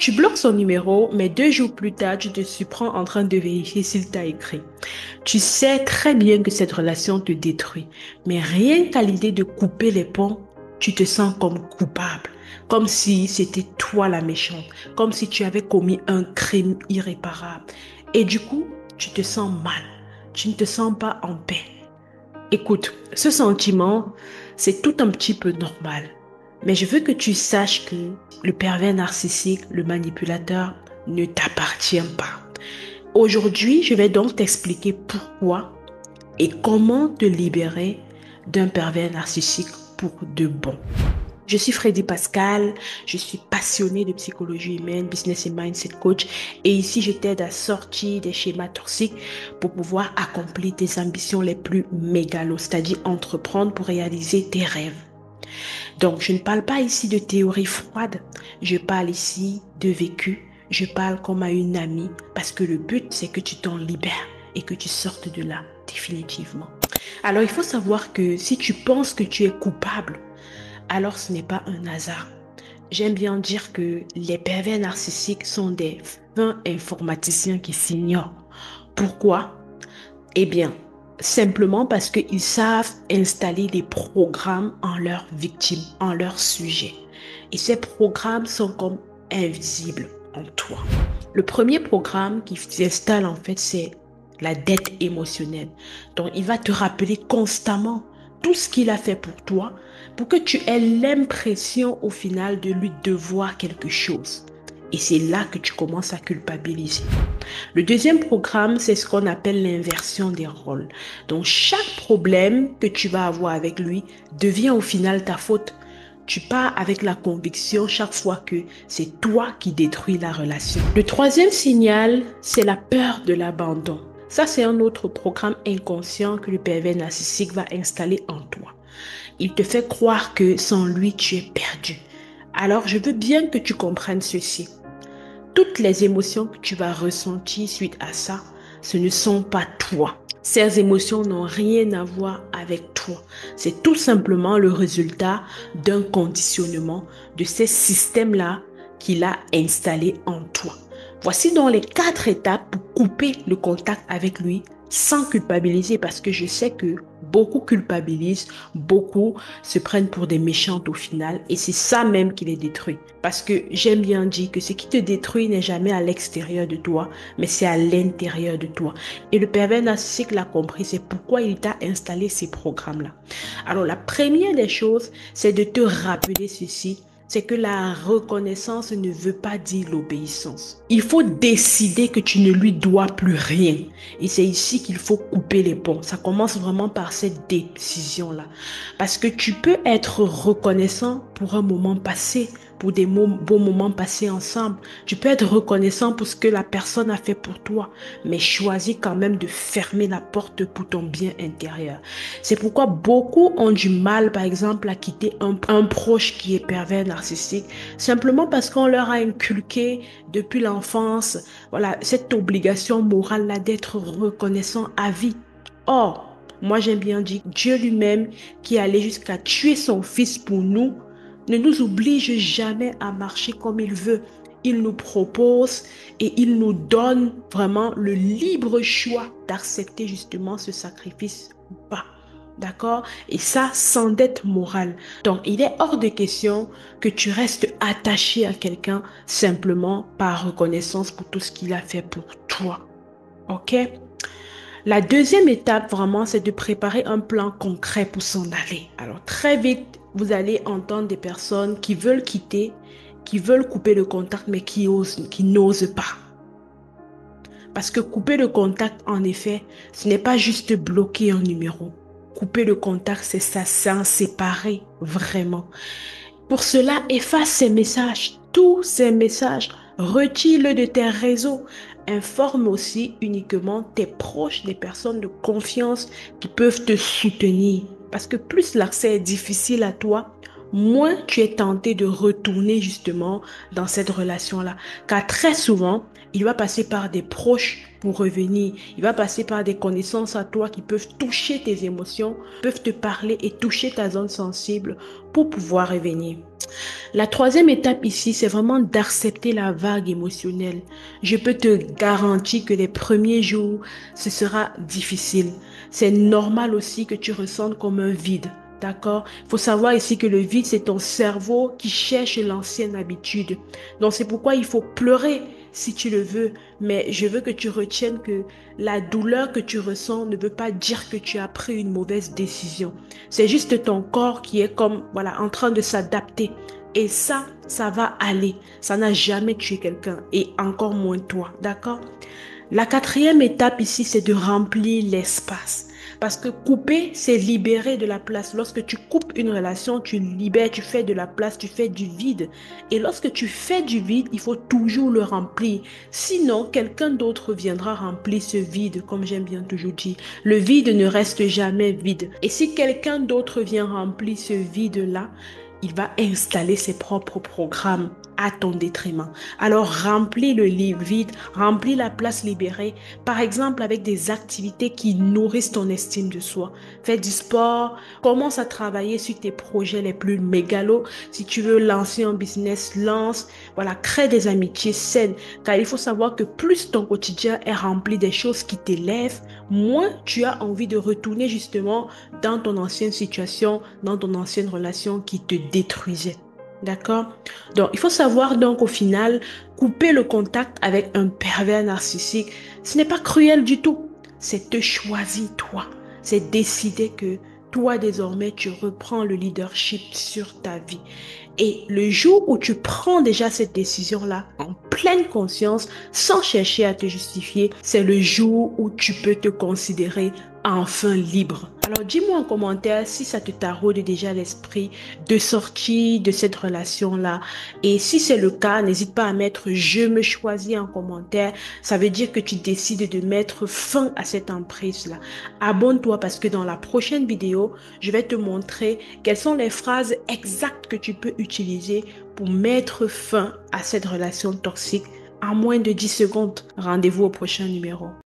Tu bloques son numéro, mais 2 jours plus tard, tu te surprends en train de vérifier s'il t'a écrit. Tu sais très bien que cette relation te détruit, mais rien qu'à l'idée de couper les ponts, tu te sens comme coupable, comme si c'était toi la méchante, comme si tu avais commis un crime irréparable. Et du coup, tu te sens mal, tu ne te sens pas en paix. Écoute, ce sentiment, c'est tout un petit peu normal. Mais je veux que tu saches que le pervers narcissique, le manipulateur, ne t'appartient pas. Aujourd'hui, je vais donc t'expliquer pourquoi et comment te libérer d'un pervers narcissique pour de bon. Je suis Freddy Pascal, je suis passionnée de psychologie humaine, business et mindset coach et ici je t'aide à sortir des schémas toxiques pour pouvoir accomplir tes ambitions les plus mégalos, c'est-à-dire entreprendre pour réaliser tes rêves. Donc je ne parle pas ici de théorie froide, je parle ici de vécu, je parle comme à une amie parce que le but c'est que tu t'en libères et que tu sortes de là définitivement. Alors il faut savoir que si tu penses que tu es coupable, alors ce n'est pas un hasard. J'aime bien dire que les pervers narcissiques sont des fins informaticiens qui s'ignorent. Pourquoi? Eh bien, simplement parce qu'ils savent installer des programmes en leurs victimes, en leurs sujets. Et ces programmes sont comme invisibles en toi. Le premier programme qui s'installe en fait, c'est la dette émotionnelle. Donc, il va te rappeler constamment tout ce qu'il a fait pour toi pour que tu aies l'impression au final de lui devoir quelque chose. Et c'est là que tu commences à culpabiliser. Le deuxième programme, c'est ce qu'on appelle l'inversion des rôles. Donc, chaque problème que tu vas avoir avec lui devient au final ta faute. Tu pars avec la conviction chaque fois que c'est toi qui détruis la relation. Le troisième signal, c'est la peur de l'abandon. Ça, c'est un autre programme inconscient que le pervers narcissique va installer en toi. Il te fait croire que sans lui, tu es perdu. Alors, je veux bien que tu comprennes ceci. Toutes les émotions que tu vas ressentir suite à ça, ce ne sont pas toi. Ces émotions n'ont rien à voir avec toi. C'est tout simplement le résultat d'un conditionnement de ces systèmes-là qu'il a installés en toi. Voici donc les 4 étapes pour couper le contact avec lui sans culpabiliser parce que je sais que beaucoup culpabilisent, beaucoup se prennent pour des méchantes au final et c'est ça même qui les détruit. Parce que j'aime bien dire que ce qui te détruit n'est jamais à l'extérieur de toi, mais c'est à l'intérieur de toi. Et le pervers narcissique l'a compris, c'est pourquoi il t'a installé ces programmes-là. Alors la première des choses, c'est de te rappeler ceci, c'est que la reconnaissance ne veut pas dire l'obéissance. Il faut décider que tu ne lui dois plus rien. Et c'est ici qu'il faut couper les ponts. Ça commence vraiment par cette décision-là. Parce que tu peux être reconnaissant pour un moment passé, pour des bons moments passés ensemble. Tu peux être reconnaissant pour ce que la personne a fait pour toi, mais choisis quand même de fermer la porte pour ton bien intérieur. C'est pourquoi beaucoup ont du mal, par exemple, à quitter un proche qui est pervers narcissique, simplement parce qu'on leur a inculqué depuis l'enfance, voilà, cette obligation morale-là d'être reconnaissant à vie. Or, moi j'aime bien dire, Dieu lui-même qui allait jusqu'à tuer son fils pour nous, ne nous oblige jamais à marcher comme il veut. Il nous propose et il nous donne vraiment le libre choix d'accepter justement ce sacrifice ou pas. D'accord? Et ça, sans dette morale. Donc, il est hors de question que tu restes attaché à quelqu'un simplement par reconnaissance pour tout ce qu'il a fait pour toi. OK? La deuxième étape, vraiment, c'est de préparer un plan concret pour s'en aller. Alors, très vite, vous allez entendre des personnes qui veulent quitter, qui veulent couper le contact, mais qui n'osent pas. Parce que couper le contact, en effet, ce n'est pas juste bloquer un numéro. Couper le contact, c'est ça, s'en séparer, vraiment. Pour cela, efface ces messages, tous ces messages, retire-le de tes réseaux. Informe aussi uniquement tes proches, des personnes de confiance qui peuvent te soutenir. Parce que plus l'accès est difficile à toi, moins tu es tenté de retourner justement dans cette relation-là. Car très souvent, il va passer par des proches pour revenir. Il va passer par des connaissances à toi qui peuvent toucher tes émotions, peuvent te parler et toucher ta zone sensible pour pouvoir revenir. La troisième étape ici, c'est vraiment d'accepter la vague émotionnelle. Je peux te garantir que les premiers jours, ce sera difficile. C'est normal aussi que tu ressentes comme un vide. D'accord? Il faut savoir ici que le vide, c'est ton cerveau qui cherche l'ancienne habitude. Donc c'est pourquoi il faut pleurer si tu le veux. Mais je veux que tu retiennes que la douleur que tu ressens ne veut pas dire que tu as pris une mauvaise décision. C'est juste ton corps qui est comme, voilà, en train de s'adapter. Et ça va aller. Ça n'a jamais tué quelqu'un et encore moins toi. D'accord? La quatrième étape ici, c'est de remplir l'espace. Parce que couper, c'est libérer de la place. Lorsque tu coupes une relation, tu libères, tu fais de la place, tu fais du vide. Et lorsque tu fais du vide, il faut toujours le remplir. Sinon, quelqu'un d'autre viendra remplir ce vide, comme j'aime bien toujours dire. Le vide ne reste jamais vide. Et si quelqu'un d'autre vient remplir ce vide-là, il va installer ses propres programmes à ton détriment. Alors remplis le lit vide, remplis la place libérée, par exemple avec des activités qui nourrissent ton estime de soi. Fais du sport, commence à travailler sur tes projets les plus mégalos. Si tu veux lancer un business, lance. Voilà, crée des amitiés saines. Car il faut savoir que plus ton quotidien est rempli des choses qui t'élèvent, moins tu as envie de retourner justement dans ton ancienne situation, dans ton ancienne relation qui te détruisait. D'accord? Donc, il faut savoir donc au final, couper le contact avec un pervers narcissique, ce n'est pas cruel du tout. C'est te choisir toi. C'est décider que toi désormais tu reprends le leadership sur ta vie. Et le jour où tu prends déjà cette décision-là en pleine conscience, sans chercher à te justifier, c'est le jour où tu peux te considérer enfin libre. Alors dis-moi en commentaire si ça te taraude déjà l'esprit de sortir de cette relation-là. Et si c'est le cas, n'hésite pas à mettre «Je me choisis» en commentaire. Ça veut dire que tu décides de mettre fin à cette emprise-là. Abonne-toi parce que dans la prochaine vidéo, je vais te montrer quelles sont les phrases exactes que tu peux utiliser pour mettre fin à cette relation toxique en moins de 10 secondes. Rendez-vous au prochain numéro.